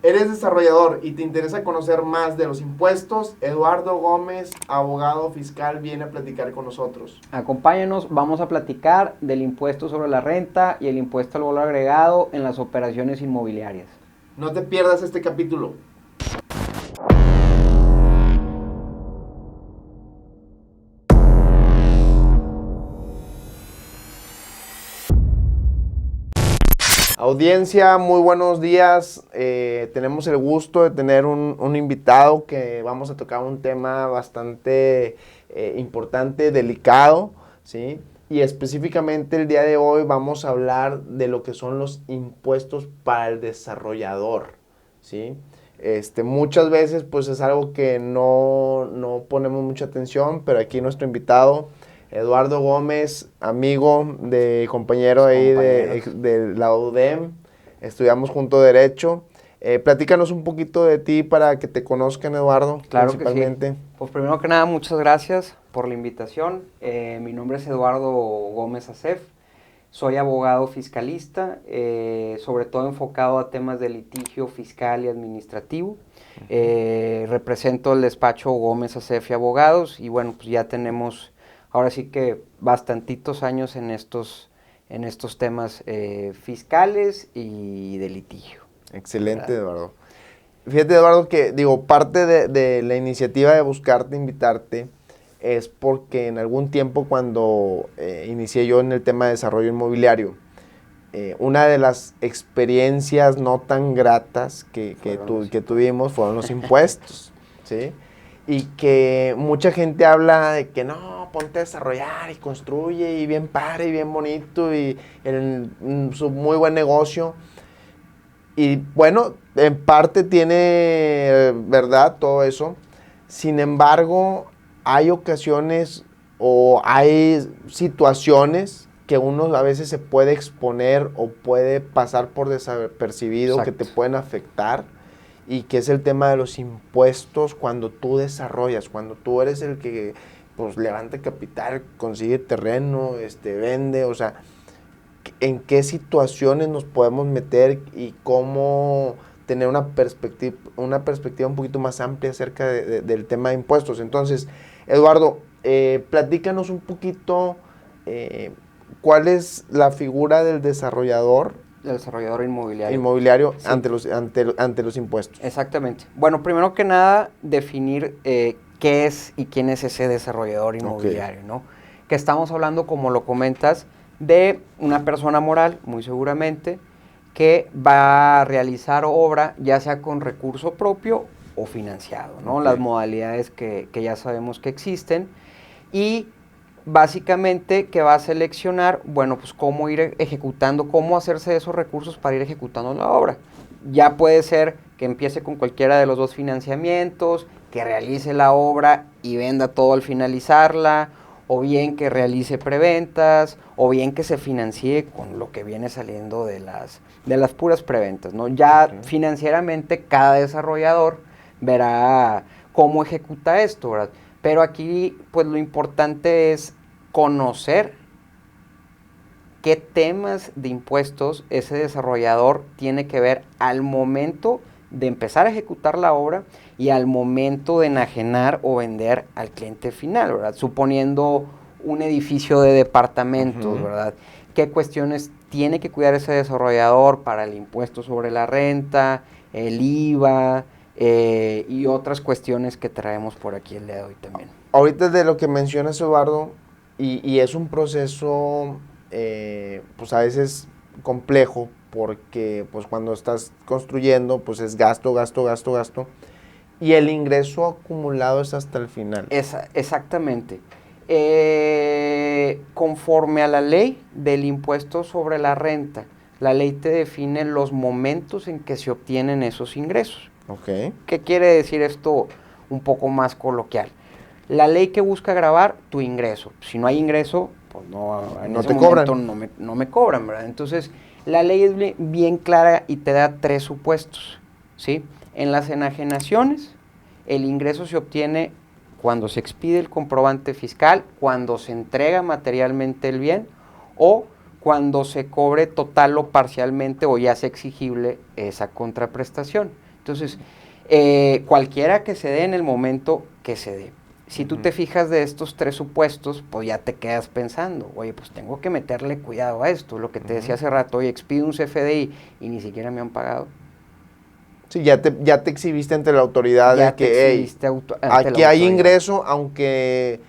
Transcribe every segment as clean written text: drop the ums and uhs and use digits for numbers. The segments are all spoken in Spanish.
¿Eres desarrollador y te interesa conocer más de los impuestos? Eduardo Gómez, abogado fiscal, viene a platicar con nosotros. Acompáñanos, vamos a platicar del impuesto sobre la renta y el impuesto al valor agregado en las operaciones inmobiliarias. No te pierdas este capítulo. Audiencia, muy buenos días. Tenemos el gusto de tener un invitado que vamos a tocar un tema bastante importante, delicado, ¿sí? Y específicamente el día de hoy vamos a hablar de lo que son los impuestos para el desarrollador, ¿sí? Muchas veces pues es algo que no ponemos mucha atención, pero aquí nuestro invitado, Eduardo Gómez, amigo, compañero ahí de la UDEM, estudiamos junto Derecho. Platícanos un poquito de ti para que te conozcan, Eduardo, Claro principalmente. que sí. Pues primero que nada, muchas gracias por la invitación. Mi nombre es Eduardo Gómez Acef. Soy abogado fiscalista, sobre todo enfocado a temas de litigio fiscal y administrativo. Represento el despacho Gómez Acef y Abogados y bueno, pues ya tenemos ahora sí que bastantitos años en estos temas fiscales y de litigio. Excelente, ¿verdad? Eduardo. Fíjate, Eduardo, que digo, parte de la iniciativa de buscarte, invitarte, es porque en algún tiempo cuando inicié yo en el tema de desarrollo inmobiliario, una de las experiencias no tan gratas que tuvimos fueron los impuestos, ¿sí? Y que mucha gente habla de que no, ponte a desarrollar y construye y bien padre y bien bonito y su muy buen negocio. Y bueno, en parte tiene verdad todo eso. Sin embargo, hay ocasiones o hay situaciones que uno a veces se puede exponer o puede pasar por desapercibido. Exacto. Que te pueden afectar, y que es el tema de los impuestos cuando tú desarrollas, cuando tú eres el que pues levanta capital, consigue terreno, vende, o sea, en qué situaciones nos podemos meter y cómo tener una perspectiva un poquito más amplia acerca del tema de impuestos. Entonces, Eduardo, platícanos un poquito cuál es la figura del desarrollador. El desarrollador inmobiliario. Inmobiliario, sí. ante los impuestos. Exactamente. Bueno, primero que nada, definir qué es y quién es ese desarrollador inmobiliario, okay, ¿no? Que estamos hablando, como lo comentas, de una persona moral, muy seguramente, que va a realizar obra, ya sea con recurso propio o financiado, ¿no? Okay. Las modalidades que ya sabemos que existen. Y básicamente que va a seleccionar, bueno, pues cómo ir ejecutando, cómo hacerse de esos recursos para ir ejecutando la obra. Ya puede ser que empiece con cualquiera de los dos financiamientos, que realice la obra y venda todo al finalizarla, o bien que realice preventas, o bien que se financie con lo que viene saliendo de las puras preventas, ¿no? Ya okay, financieramente cada desarrollador verá cómo ejecuta esto, ¿verdad? Pero aquí, pues lo importante es conocer qué temas de impuestos ese desarrollador tiene que ver al momento de empezar a ejecutar la obra y al momento de enajenar o vender al cliente final, ¿verdad? Suponiendo un edificio de departamentos, ¿verdad? ¿Qué cuestiones tiene que cuidar ese desarrollador para el impuesto sobre la renta, el IVA, y otras cuestiones que traemos por aquí el día de hoy también? Ahorita de lo que mencionas, Eduardo, y es un proceso pues a veces complejo, porque pues cuando estás construyendo pues es gasto, y el ingreso acumulado es hasta el final. Exactamente. Conforme a la ley del impuesto sobre la renta, la ley te define los momentos en que se obtienen esos ingresos. Okay. ¿Qué quiere decir esto un poco más coloquial? La ley que busca gravar tu ingreso. Si no hay ingreso, pues no te cobran. No me cobran, ¿verdad? Entonces, la ley es bien clara y te da tres supuestos, ¿sí? En las enajenaciones, el ingreso se obtiene cuando se expide el comprobante fiscal, cuando se entrega materialmente el bien o cuando se cobre total o parcialmente o ya sea exigible esa contraprestación. Entonces, cualquiera que se dé en el momento que se dé. Si tú te fijas de estos 3 supuestos, pues ya te quedas pensando, oye, pues tengo que meterle cuidado a esto. Lo que te decía hace rato, oye, expido un CFDI y ni siquiera me han pagado. Sí, ya te exhibiste ante la autoridad Ya de que, hey, aquí hay ingreso, aunque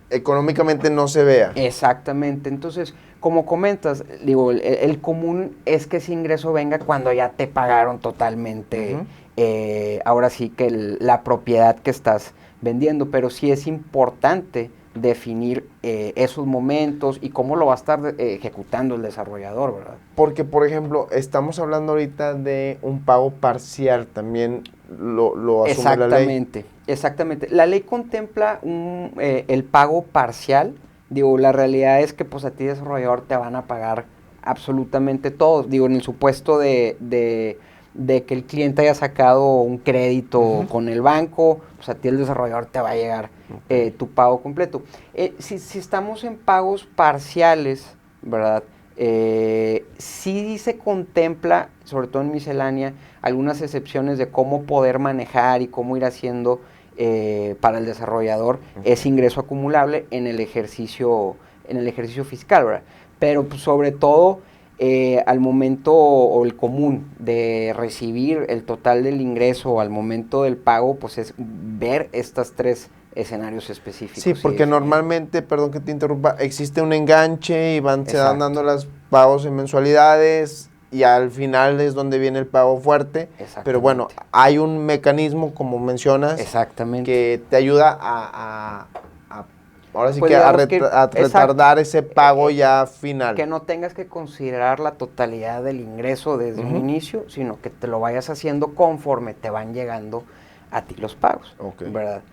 económicamente no se vea. Exactamente. Entonces, como comentas, digo, el común es que ese ingreso venga cuando ya te pagaron totalmente, ahora sí que la propiedad que estás vendiendo, pero sí es importante definir esos momentos y cómo lo va a estar ejecutando el desarrollador, ¿verdad? Porque, por ejemplo, estamos hablando ahorita de un pago parcial, también lo asume la ley. Exactamente. La ley contempla el pago parcial. Digo, la realidad es que pues a ti desarrollador te van a pagar absolutamente todo. Digo, en el supuesto de que el cliente haya sacado un crédito con el banco, pues a ti el desarrollador te va a llegar tu pago completo. Si estamos en pagos parciales, ¿verdad? Sí se contempla, sobre todo en miscelánea, algunas excepciones de cómo poder manejar y cómo ir haciendo para el desarrollador ese ingreso acumulable en el ejercicio fiscal, ¿verdad? Pero pues, sobre todo al momento o el común de recibir el total del ingreso al momento del pago, pues es ver estas 3 escenarios específicos. Sí, porque normalmente, perdón que te interrumpa, existe un enganche y se van dando los pagos en mensualidades y al final es donde viene el pago fuerte. Pero bueno, hay un mecanismo, como mencionas, que te ayuda ahora sí pues a retardar ese pago ya final. Que no tengas que considerar la totalidad del ingreso desde un inicio, sino que te lo vayas haciendo conforme te van llegando a ti los pagos, ¿verdad?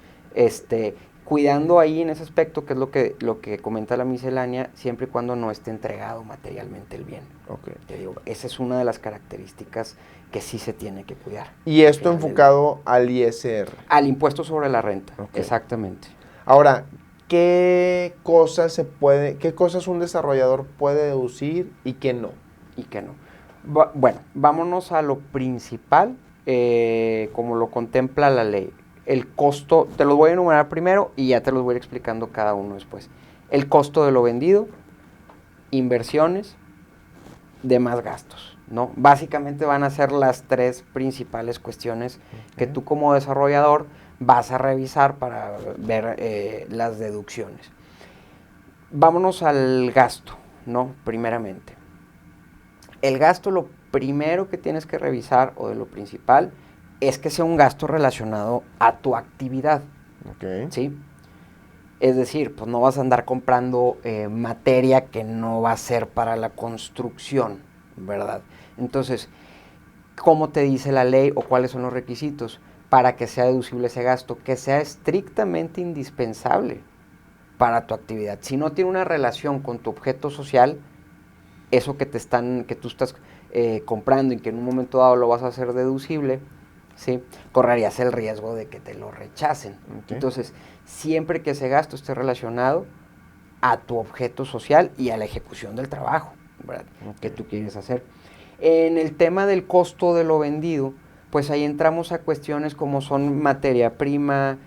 Cuidando ahí en ese aspecto, que es lo que comenta la miscelánea, siempre y cuando no esté entregado materialmente el bien. Te digo, esa es una de las características que sí se tiene que cuidar. Y esto enfocado al ISR. Al impuesto sobre la renta, exactamente. Ahora, ¿qué cosas un desarrollador puede deducir y qué no? Y qué no. Bueno, vámonos a lo principal, como lo contempla la ley. El costo, te los voy a enumerar primero y ya te los voy a ir explicando cada uno después. El costo de lo vendido, inversiones, demás gastos, ¿no? Básicamente van a ser las 3 principales cuestiones que tú como desarrollador vas a revisar para ver las deducciones. Vámonos al gasto, ¿no? Primeramente. El gasto, lo primero que tienes que revisar, o de lo principal, es que sea un gasto relacionado a tu actividad, ¿sí? Es decir, pues no vas a andar comprando materia que no va a ser para la construcción, ¿verdad? Entonces, ¿cómo te dice la ley o cuáles son los requisitos para que sea deducible ese gasto? Que sea estrictamente indispensable para tu actividad. Si no tiene una relación con tu objeto social, eso que tú estás comprando y que en un momento dado lo vas a hacer deducible, ¿sí? Correrías el riesgo de que te lo rechacen. Entonces, siempre que ese gasto esté relacionado a tu objeto social y a la ejecución del trabajo, ¿verdad? Que tú quieres hacer. En el tema del costo de lo vendido, pues ahí entramos a cuestiones como son materia prima,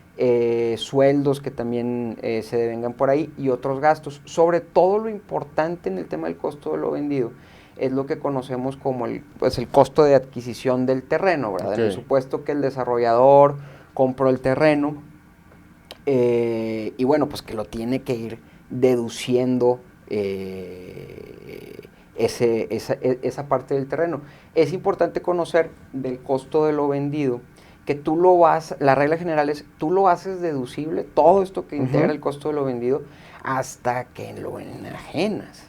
sueldos que también se devengan por ahí y otros gastos. Sobre todo lo importante en el tema del costo de lo vendido es lo que conocemos como el costo de adquisición del terreno, ¿verdad? En el supuesto que el desarrollador compró el terreno y bueno, pues que lo tiene que ir deduciendo esa parte del terreno. Es importante conocer del costo de lo vendido que la regla general es, tú lo haces deducible, todo esto que integra el costo de lo vendido, hasta que lo enajenas.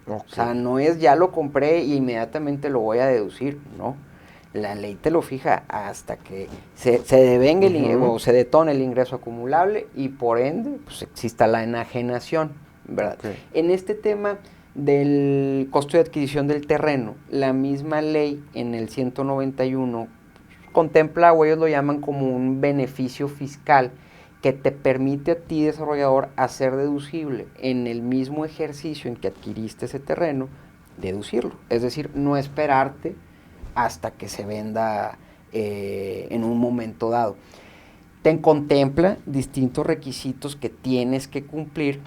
O sea, no es ya lo compré y inmediatamente lo voy a deducir, no. La ley te lo fija hasta que se devenga o se detone el ingreso acumulable y por ende pues exista la enajenación, ¿verdad? En este tema del costo de adquisición del terreno, la misma ley en el 191 contempla, o ellos lo llaman como un beneficio fiscal que te permite a ti, desarrollador, hacer deducible en el mismo ejercicio en que adquiriste ese terreno, deducirlo. Es decir, no esperarte hasta que se venda en un momento dado. Te contempla distintos requisitos que tienes que cumplir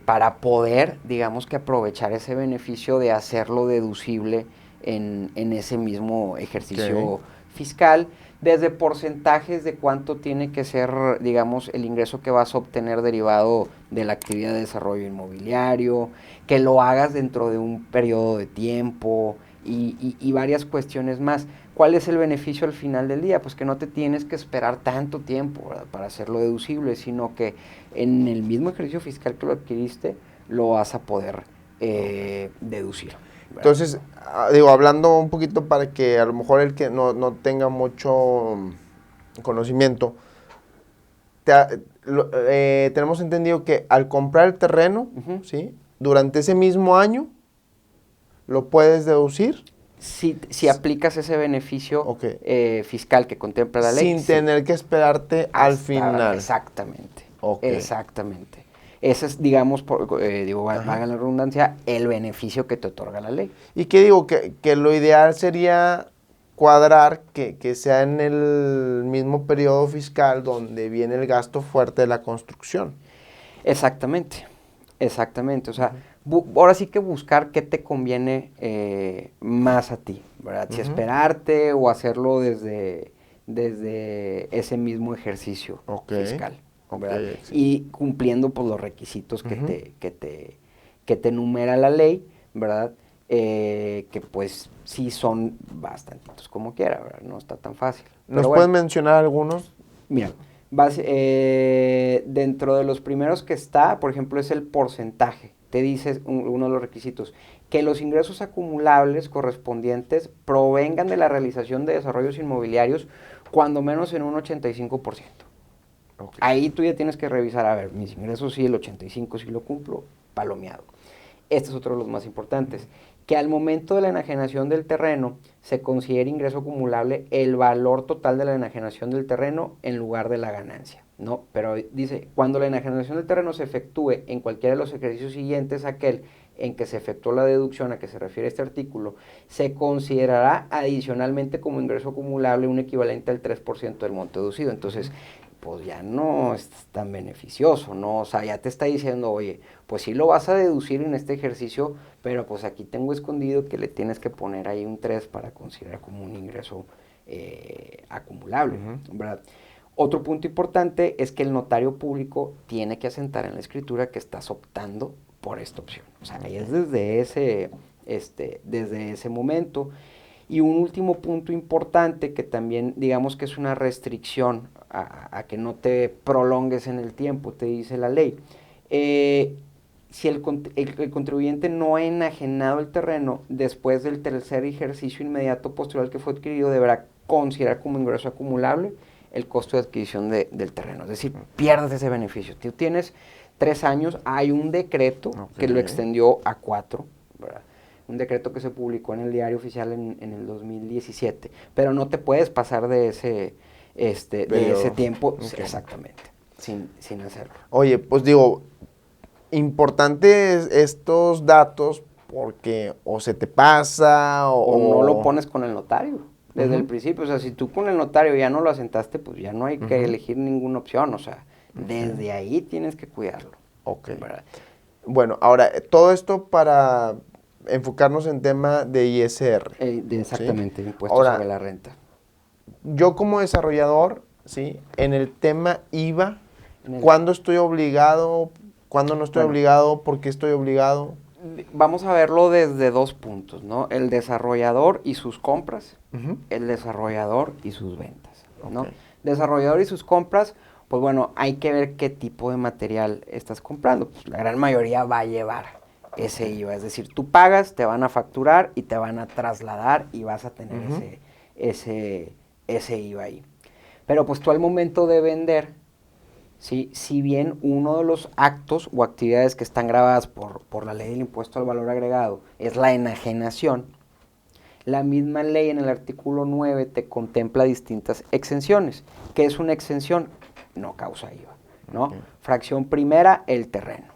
para poder, digamos que aprovechar ese beneficio de hacerlo deducible en ese mismo ejercicio fiscal, desde porcentajes de cuánto tiene que ser, digamos, el ingreso que vas a obtener derivado de la actividad de desarrollo inmobiliario, que lo hagas dentro de un periodo de tiempo y varias cuestiones más. ¿Cuál es el beneficio al final del día? Pues que no te tienes que esperar tanto tiempo, ¿verdad?, para hacerlo deducible, sino que en el mismo ejercicio fiscal que lo adquiriste, lo vas a poder deducir, ¿verdad? Entonces, digo, hablando un poquito para que a lo mejor el que no tenga mucho conocimiento, tenemos entendido que al comprar el terreno, ¿sí?, durante ese mismo año, ¿lo puedes deducir? Si aplicas ese beneficio fiscal que contempla la ley. Sin tener que esperarte al final. Exactamente. Exactamente. Ese es, digamos, valga la redundancia, el beneficio que te otorga la ley. Y que digo, que lo ideal sería cuadrar que sea en el mismo periodo fiscal donde viene el gasto fuerte de la construcción. Exactamente. O sea, ahora sí que buscar qué te conviene más a ti, ¿verdad? Si esperarte o hacerlo desde ese mismo ejercicio fiscal, ¿verdad? Y cumpliendo pues, los requisitos que te enumera la ley, ¿verdad? Que pues sí son bastantitos como quiera, ¿verdad? No está tan fácil. ¿Nos pueden mencionar algunos? Mira, dentro de los primeros que está, por ejemplo, es el porcentaje. Te dice uno de los requisitos, que los ingresos acumulables correspondientes provengan de la realización de desarrollos inmobiliarios cuando menos en un 85%. Ahí tú ya tienes que revisar, a ver, mis ingresos sí, el 85% sí lo cumplo, palomeado. Este es otro de los más importantes, que al momento de la enajenación del terreno se considere ingreso acumulable el valor total de la enajenación del terreno en lugar de la ganancia, ¿no? Pero dice, cuando la enajenación del terreno se efectúe en cualquiera de los ejercicios siguientes a aquel en que se efectuó la deducción a que se refiere este artículo, se considerará adicionalmente como ingreso acumulable un equivalente al 3% del monto deducido. Entonces, pues ya no es tan beneficioso, ¿no? O sea, ya te está diciendo, oye, pues sí lo vas a deducir en este ejercicio, pero pues aquí tengo escondido que le tienes que poner ahí un 3 para considerar como un ingreso acumulable, ¿verdad? Otro punto importante es que el notario público tiene que asentar en la escritura que estás optando por esta opción. O sea, ahí es desde ese momento. Y un último punto importante que también digamos que es una restricción a que no te prolongues en el tiempo, te dice la ley. Si el contribuyente no ha enajenado el terreno después del tercer ejercicio inmediato posterior al que fue adquirido, deberá considerar como ingreso acumulable el costo de adquisición del terreno. Es decir, pierdes ese beneficio. Tú tienes 3 años, hay un decreto que lo extendió a 4, ¿verdad? Un decreto que se publicó en el Diario Oficial en el 2017, pero no te puedes pasar de ese tiempo, exactamente, sin hacerlo. Oye, pues digo, importantes estos datos porque o se te pasa o no lo pones con el notario desde el principio. O sea, si tú con el notario ya no lo asentaste, pues ya no hay que elegir ninguna opción. O sea, desde ahí tienes que cuidarlo. ¿Verdad? Bueno, ahora, todo esto para enfocarnos en tema de ISR. Exactamente, ¿sí? Impuesto sobre la renta. Yo como desarrollador, ¿sí?, en el tema IVA, ¿cuándo estoy obligado? ¿Cuándo no estoy obligado? ¿Por qué estoy obligado? Vamos a verlo desde 2 puntos, ¿no? El desarrollador y sus compras, el desarrollador y sus ventas, ¿no? Desarrollador y sus compras, pues bueno, hay que ver qué tipo de material estás comprando. Pues la gran mayoría va a llevar ese IVA, es decir, tú pagas, te van a facturar y te van a trasladar y vas a tener ese IVA ahí. Pero pues tú al momento de vender, ¿sí?, si bien uno de los actos o actividades que están grabadas por la ley del impuesto al valor agregado es la enajenación, la misma ley en el artículo 9 te contempla distintas exenciones. ¿Qué es una exención? No causa IVA, ¿no? Fracción primera, el terreno.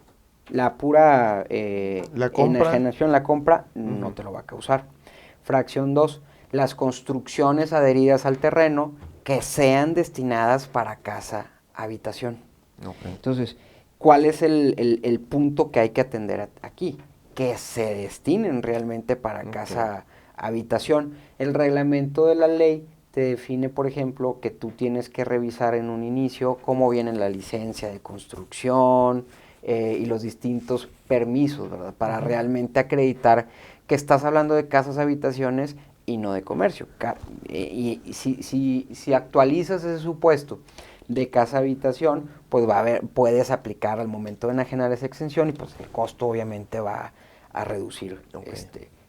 La pura enajenación, la compra, no te lo va a causar. Fracción 2, las construcciones adheridas al terreno que sean destinadas para casa, habitación. Okay. Entonces, ¿cuál es el punto que hay que atender aquí? Que se destinen realmente para casa, habitación. El reglamento de la ley te define, por ejemplo, que tú tienes que revisar en un inicio cómo viene la licencia de construcción y los distintos permisos, ¿verdad? Para realmente acreditar que estás hablando de casas, habitaciones y no de comercio. Y si actualizas ese supuesto de casa habitación, pues puedes aplicar al momento de enajenar esa exención y pues el costo obviamente va a reducir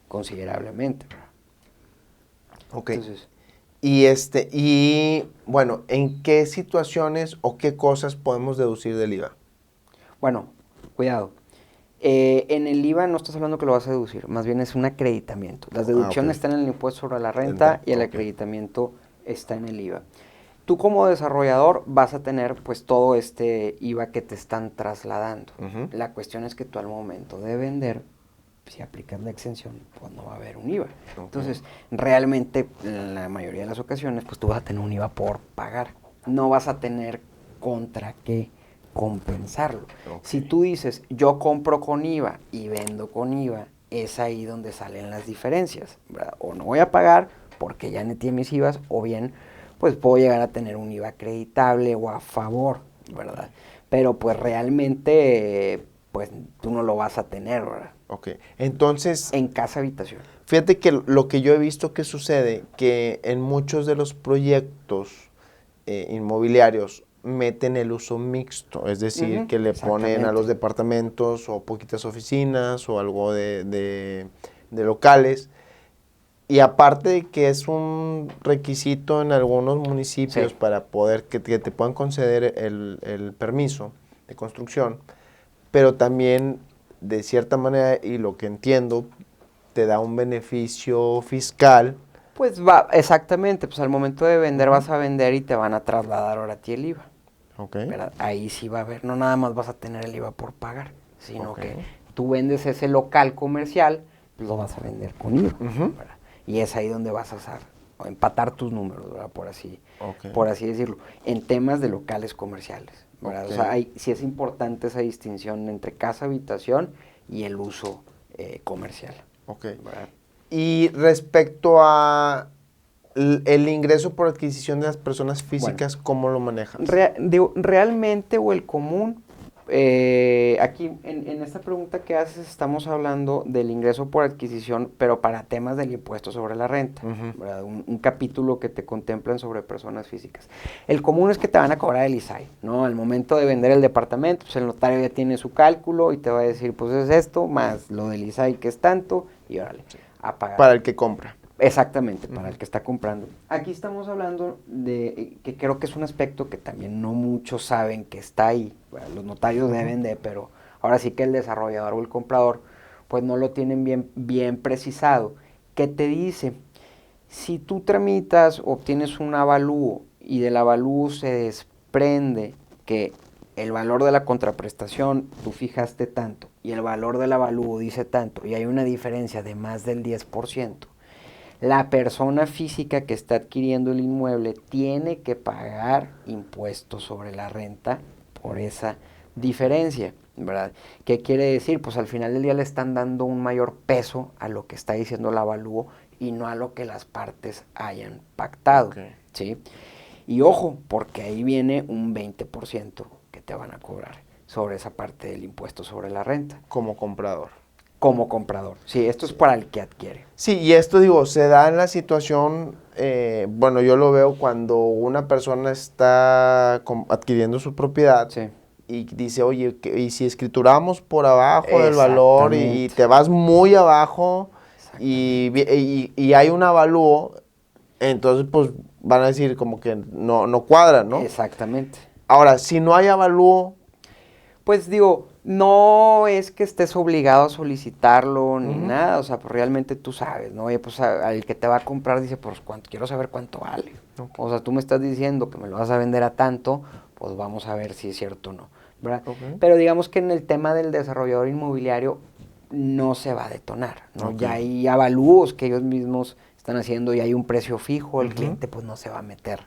considerablemente. Ok. Entonces, y bueno, ¿en qué situaciones o qué cosas podemos deducir del IVA? bueno, cuidado. En el IVA no estás hablando que lo vas a deducir, más bien es un acreditamiento. Las deducciones están en el impuesto sobre la renta y el acreditamiento está en el IVA. Tú como desarrollador vas a tener pues todo este IVA que te están trasladando. La cuestión es que tú al momento de vender, si aplicas la exención, pues no va a haber un IVA. Entonces, realmente, en la mayoría de las ocasiones, pues tú vas a tener un IVA por pagar. No vas a tener contra qué compensarlo. Si tú dices, yo compro con IVA y vendo con IVA, es ahí donde salen las diferencias, ¿verdad? O no voy a pagar porque ya neteé mis IVAs, o bien, pues puedo llegar a tener un IVA acreditable o a favor, ¿verdad? Pero pues realmente, pues tú no lo vas a tener, ¿verdad? Ok, entonces... En casa habitación. Fíjate que lo que yo he visto que sucede, que en muchos de los proyectos inmobiliarios meten el uso mixto, es decir, que le ponen a los departamentos o poquitas oficinas o algo de locales. Y aparte de que es un requisito en algunos municipios para poder que te puedan conceder el permiso de construcción, pero también de cierta manera, y lo que entiendo, te da un beneficio fiscal. Pues va, exactamente, pues al momento de vender vas a vender y te van a trasladar ahora a ti el IVA. Okay. Ahí sí va a haber, no nada más vas a tener el IVA por pagar, sino que tú vendes ese local comercial, pues lo vas a vender con IVA, y es ahí donde vas a empatar tus números, ¿verdad? Por así decirlo, en temas de locales comerciales, ¿verdad? O sea, sí es importante esa distinción entre casa, habitación y el uso comercial. ¿Verdad? Y respecto a el ingreso por adquisición de las personas físicas, ¿cómo lo manejas? Realmente o el común, aquí en esta pregunta que haces estamos hablando del ingreso por adquisición, pero para temas del impuesto sobre la renta, ¿verdad? Un capítulo que te contemplan sobre personas físicas. El común es que te van a cobrar el ISAI, ¿no? Al momento de vender el departamento, pues el notario ya tiene su cálculo y te va a decir, pues es esto, más lo del ISAI que es tanto, y órale, a pagar. Para el que compra. Exactamente, para el que está comprando. Aquí estamos hablando de que creo que es un aspecto que también no muchos saben que está ahí. Bueno, los notarios deben de, pero ahora sí que el desarrollador o el comprador pues no lo tienen bien precisado. ¿Qué te dice? Si tú tramitas, obtienes un avalúo y del avalúo se desprende que el valor de la contraprestación tú fijaste tanto y el valor del avalúo dice tanto y hay una diferencia de más del 10%, la persona física que está adquiriendo el inmueble tiene que pagar impuestos sobre la renta por esa diferencia, ¿verdad? ¿Qué quiere decir? Pues al final del día le están dando un mayor peso a lo que está diciendo el avalúo y no a lo que las partes hayan pactado, ¿sí? Y ojo, porque ahí viene un 20% que te van a cobrar sobre esa parte del impuesto sobre la renta. Como comprador. Como comprador. Sí, esto es para el que adquiere. Sí, y esto digo, se da en la situación, bueno, yo lo veo cuando una persona está adquiriendo su propiedad y dice, oye, ¿y si escrituramos por abajo del valor y te vas muy abajo y hay un avalúo, entonces pues van a decir como que no cuadra, ¿no? Exactamente. Ahora, si no hay avalúo... Pues digo, no es que estés obligado a solicitarlo ni nada, o sea, pues realmente tú sabes, ¿no? Oye, pues al que te va a comprar dice, pues quiero saber cuánto vale. O sea, tú me estás diciendo que me lo vas a vender a tanto, pues vamos a ver si es cierto o no, ¿verdad? Pero digamos que en el tema del desarrollador inmobiliario no se va a detonar, ¿no? Ya hay avalúos que ellos mismos están haciendo y hay un precio fijo, el cliente pues no se va a meter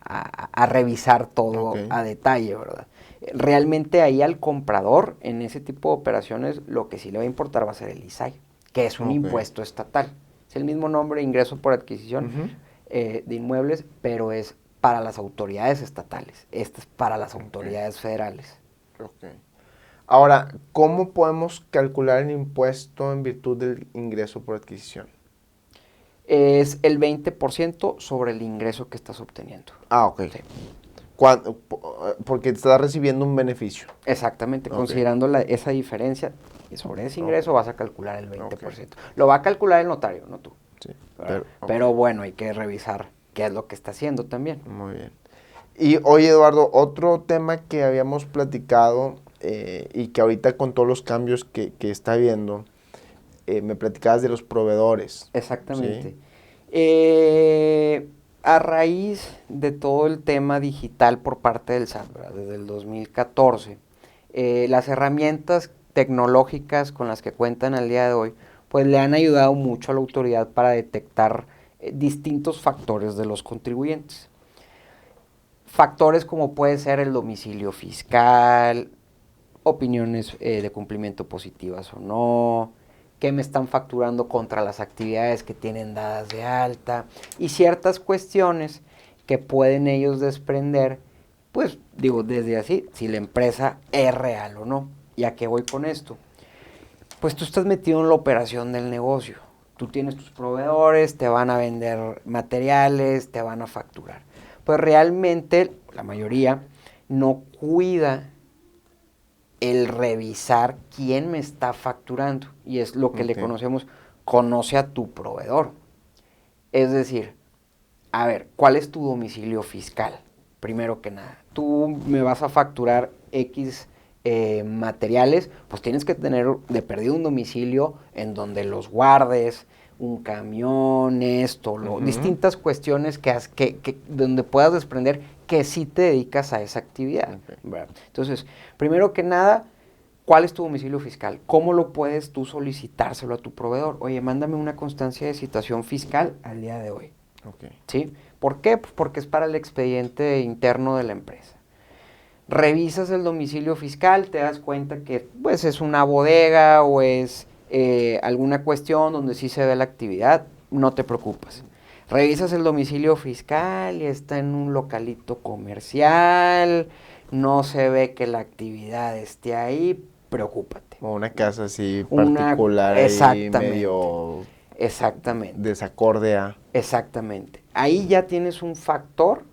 a revisar todo a detalle, ¿verdad? Realmente ahí al comprador, en ese tipo de operaciones, lo que sí le va a importar va a ser el ISAI, que es un impuesto estatal. Es el mismo nombre, ingreso por adquisición de inmuebles, pero es para las autoridades estatales. Este es para las autoridades federales. Ahora, ¿cómo podemos calcular el impuesto en virtud del ingreso por adquisición? Es el 20% sobre el ingreso que estás obteniendo. Ok. Sí. Porque estás recibiendo un beneficio. Exactamente, considerando esa diferencia, y sobre ese ingreso vas a calcular el 20%. Lo va a calcular el notario, no tú. Sí, pero bueno, hay que revisar qué es lo que está haciendo también. Muy bien. Y oye, Eduardo, otro tema que habíamos platicado y que ahorita con todos los cambios que está habiendo, me platicabas de los proveedores. Exactamente. ¿Sí? A raíz de todo el tema digital por parte del SAT, ¿verdad? Desde el 2014, las herramientas tecnológicas con las que cuentan al día de hoy, pues le han ayudado mucho a la autoridad para detectar distintos factores de los contribuyentes. Factores como puede ser el domicilio fiscal, opiniones de cumplimiento positivas o no, qué me están facturando contra las actividades que tienen dadas de alta y ciertas cuestiones que pueden ellos desprender, pues digo, desde así, si la empresa es real o no. ¿Y a qué voy con esto? Pues tú estás metido en la operación del negocio. Tú tienes tus proveedores, te van a vender materiales, te van a facturar. Pues realmente la mayoría no cuida el revisar quién me está facturando. Y es lo que le conocemos, conoce a tu proveedor. Es decir, a ver, ¿cuál es tu domicilio fiscal? Primero que nada, tú me vas a facturar X materiales, pues tienes que tener de perdido un domicilio en donde los guardes, un camión, distintas cuestiones donde puedas desprender que sí te dedicas a esa actividad. Entonces, primero que nada, ¿cuál es tu domicilio fiscal? ¿Cómo lo puedes tú solicitárselo a tu proveedor? Oye, mándame una constancia de situación fiscal al día de hoy. ¿Sí? ¿Por qué? Pues porque es para el expediente interno de la empresa. Revisas el domicilio fiscal, te das cuenta que pues es una bodega o es alguna cuestión donde sí se ve la actividad, no te preocupes. Revisas el domicilio fiscal y está en un localito comercial, no se ve que la actividad esté ahí, preocúpate. O una casa así particular ahí medio desacorde a... Exactamente. Ahí ya tienes un factor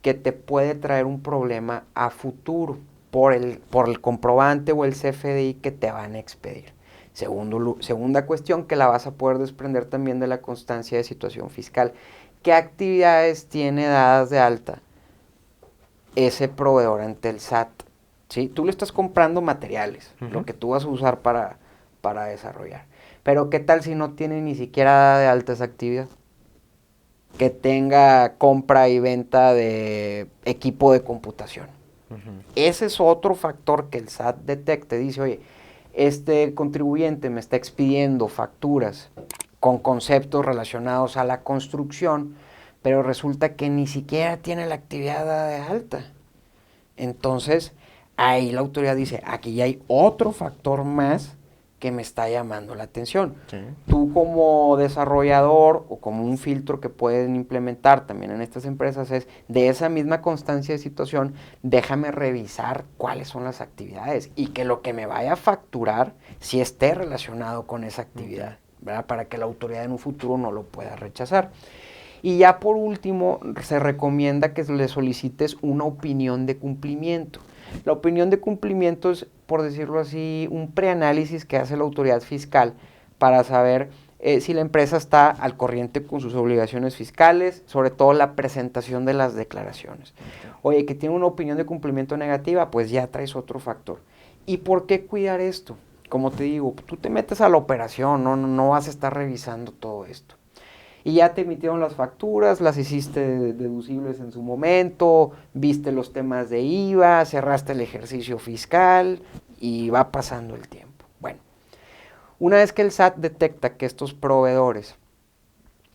que te puede traer un problema a futuro por el comprobante o el CFDI que te van a expedir. Segunda cuestión que la vas a poder desprender también de la constancia de situación fiscal. ¿Qué actividades tiene dadas de alta ese proveedor ante el SAT? ¿Sí? Tú le estás comprando materiales, lo que tú vas a usar para desarrollar. Pero ¿qué tal si no tiene ni siquiera dada de alta esa actividad? Que tenga compra y venta de equipo de computación. Ese es otro factor que el SAT detecte. Dice, oye, este contribuyente me está expidiendo facturas con conceptos relacionados a la construcción, pero resulta que ni siquiera tiene la actividad dada de alta. Entonces, ahí la autoridad dice, aquí ya hay otro factor más que me está llamando la atención. Sí. Tú como desarrollador o como un filtro que pueden implementar también en estas empresas es de esa misma constancia de situación, déjame revisar cuáles son las actividades y que lo que me vaya a facturar sí esté relacionado con esa actividad, ¿verdad? Para que la autoridad en un futuro no lo pueda rechazar. Y ya por último, se recomienda que le solicites una opinión de cumplimiento. La opinión de cumplimiento es, por decirlo así, un preanálisis que hace la autoridad fiscal para saber si la empresa está al corriente con sus obligaciones fiscales, sobre todo la presentación de las declaraciones. Oye, que tiene una opinión de cumplimiento negativa, pues ya traes otro factor. ¿Y por qué cuidar esto? Como te digo, tú te metes a la operación, no vas a estar revisando todo esto. Y ya te emitieron las facturas, las hiciste deducibles en su momento, viste los temas de IVA, cerraste el ejercicio fiscal y va pasando el tiempo. Bueno, una vez que el SAT detecta que estos proveedores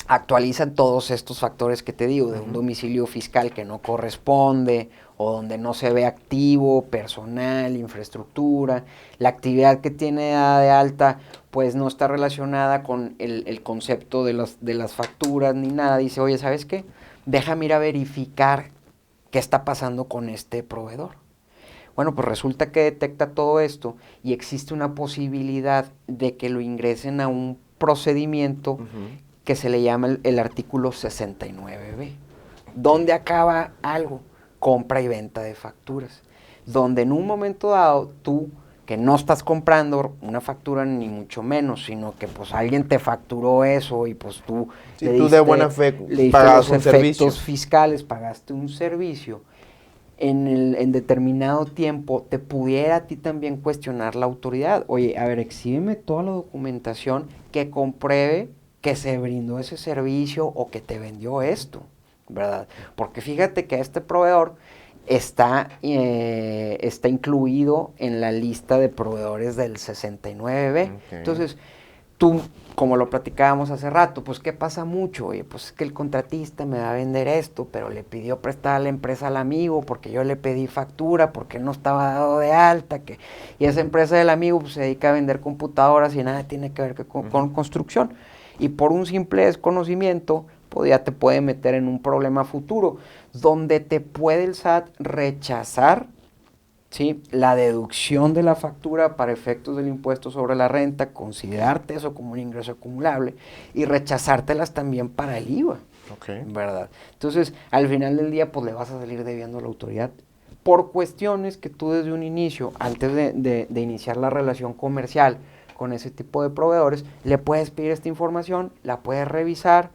actualizan todos estos factores que te digo, de un domicilio fiscal que no corresponde o donde no se ve activo, personal, infraestructura, la actividad que tiene dada de alta pues no está relacionada con el concepto de las facturas ni nada. Dice, oye, ¿sabes qué? Déjame ir a verificar qué está pasando con este proveedor. Bueno, pues resulta que detecta todo esto y existe una posibilidad de que lo ingresen a un procedimiento que se le llama el artículo 69B. ¿Dónde acaba algo? Compra y venta de facturas. Donde en un momento dado tú, que no estás comprando una factura ni mucho menos, sino que pues alguien te facturó eso y pues tú sí, tú de buena fe pagaste los efectos fiscales, pagaste un servicio, en determinado tiempo te pudiera a ti también cuestionar la autoridad. Oye, a ver, exhíbeme toda la documentación que compruebe que se brindó ese servicio o que te vendió esto, ¿verdad? Porque fíjate que este proveedor está incluido en la lista de proveedores del 69B. Okay. Entonces, tú, como lo platicábamos hace rato, pues ¿qué pasa mucho? Oye, pues es que el contratista me va a vender esto, pero le pidió prestar a la empresa al amigo porque yo le pedí factura, porque no estaba dado de alta, y esa empresa del amigo pues, se dedica a vender computadoras y nada tiene que ver con construcción. Y por un simple desconocimiento, pues ya te puede meter en un problema futuro, donde te puede el SAT rechazar, ¿sí?, la deducción de la factura para efectos del impuesto sobre la renta, considerarte eso como un ingreso acumulable y rechazártelas también para el IVA, ¿verdad? Entonces, al final del día, pues le vas a salir debiendo a la autoridad por cuestiones que tú desde un inicio, antes de iniciar la relación comercial con ese tipo de proveedores, le puedes pedir esta información, la puedes revisar,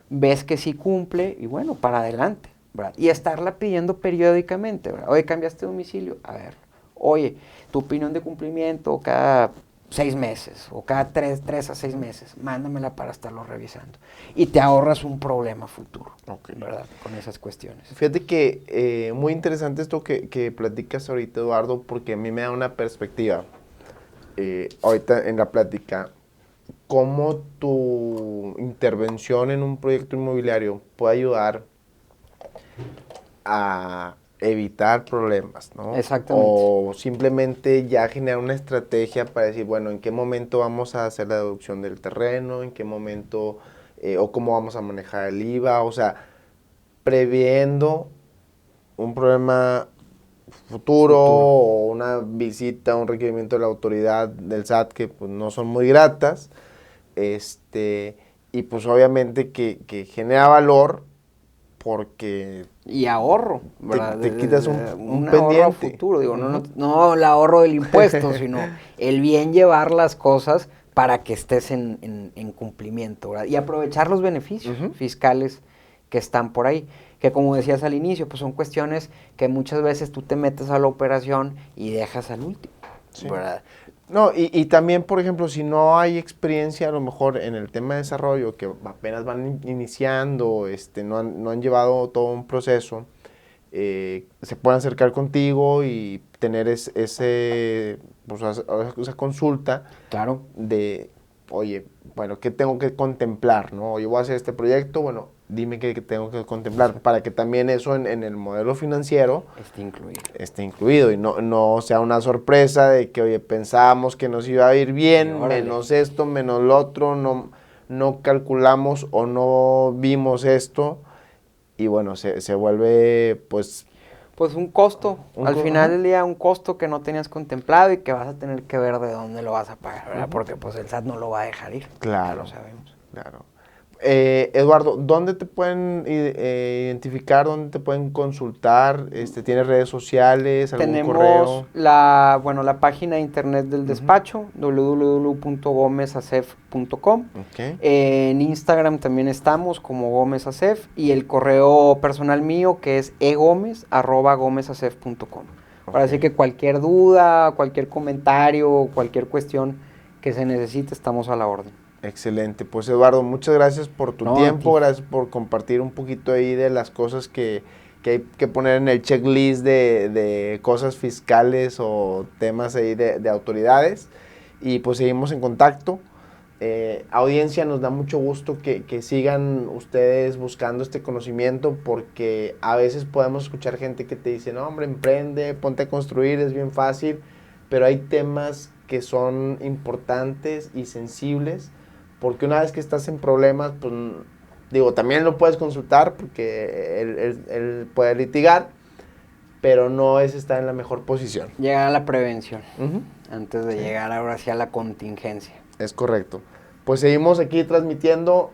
ves que sí cumple y bueno, para adelante, ¿verdad? Y estarla pidiendo periódicamente, ¿verdad? Oye, ¿cambiaste de domicilio? A ver, oye, tu opinión de cumplimiento cada 6 meses o cada 3 a 6 meses, mándamela para estarlo revisando. Y te ahorras un problema futuro, ¿verdad? Con esas cuestiones. Fíjate que muy interesante esto que platicas ahorita, Eduardo, porque a mí me da una perspectiva. Ahorita en la plática, cómo tu intervención en un proyecto inmobiliario puede ayudar a evitar problemas, ¿no? Exactamente. O simplemente ya generar una estrategia para decir, bueno, en qué momento vamos a hacer la deducción del terreno, en qué momento, o cómo vamos a manejar el IVA, o sea, previendo un problema futuro o una visita, un requerimiento de la autoridad del SAT que pues, no son muy gratas, y pues obviamente que genera valor porque... Y ahorro, ¿verdad? Te quitas un pendiente. Ahorro futuro, digo, no el ahorro del impuesto, sino el bien llevar las cosas para que estés en cumplimiento, ¿verdad? Y aprovechar los beneficios fiscales que están por ahí, que como decías al inicio, pues son cuestiones que muchas veces tú te metes a la operación y dejas al último, ¿verdad? No, y también, por ejemplo, si no hay experiencia a lo mejor en el tema de desarrollo, que apenas van iniciando, no han llevado todo un proceso, se pueden acercar contigo y tener pues, esa consulta de, oye, bueno, ¿qué tengo que contemplar, no? Yo voy a hacer este proyecto, bueno, dime qué tengo que contemplar para que también eso en el modelo financiero esté incluido y no sea una sorpresa de que, oye, pensábamos que nos iba a ir bien, menos esto, menos lo otro, no calculamos o no vimos esto y bueno, se vuelve pues... Pues un costo, al final del día un costo que no tenías contemplado y que vas a tener que ver de dónde lo vas a pagar, ¿verdad? Porque pues el SAT no lo va a dejar ir. Claro, lo sabemos. Claro. Eduardo, ¿dónde te pueden identificar, dónde te pueden consultar? ¿Tienes redes sociales, algún correo? Tenemos la página de internet del despacho, www.gomezasef.com. En Instagram también estamos como gomezasef y el correo personal mío que es egomez@gomezasef.com. Para decir que cualquier duda, cualquier comentario, cualquier cuestión que se necesite, estamos a la orden. Excelente. Pues Eduardo, muchas gracias por tu tiempo, gracias por compartir un poquito ahí de las cosas que hay que poner en el checklist de cosas fiscales o temas ahí de autoridades. Y pues seguimos en contacto. Audiencia, nos da mucho gusto que sigan ustedes buscando este conocimiento, porque a veces podemos escuchar gente que te dice, no, hombre, emprende, ponte a construir, es bien fácil, pero hay temas que son importantes y sensibles, porque una vez que estás en problemas, pues digo, también lo puedes consultar porque él puede litigar, pero no es estar en la mejor posición. Llegar a la prevención, antes de Sí. llegar ahora sí a la contingencia. Es correcto. Pues seguimos aquí transmitiendo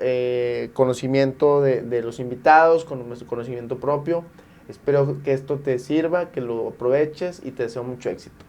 conocimiento de los invitados, con nuestro conocimiento propio. Espero que esto te sirva, que lo aproveches y te deseo mucho éxito.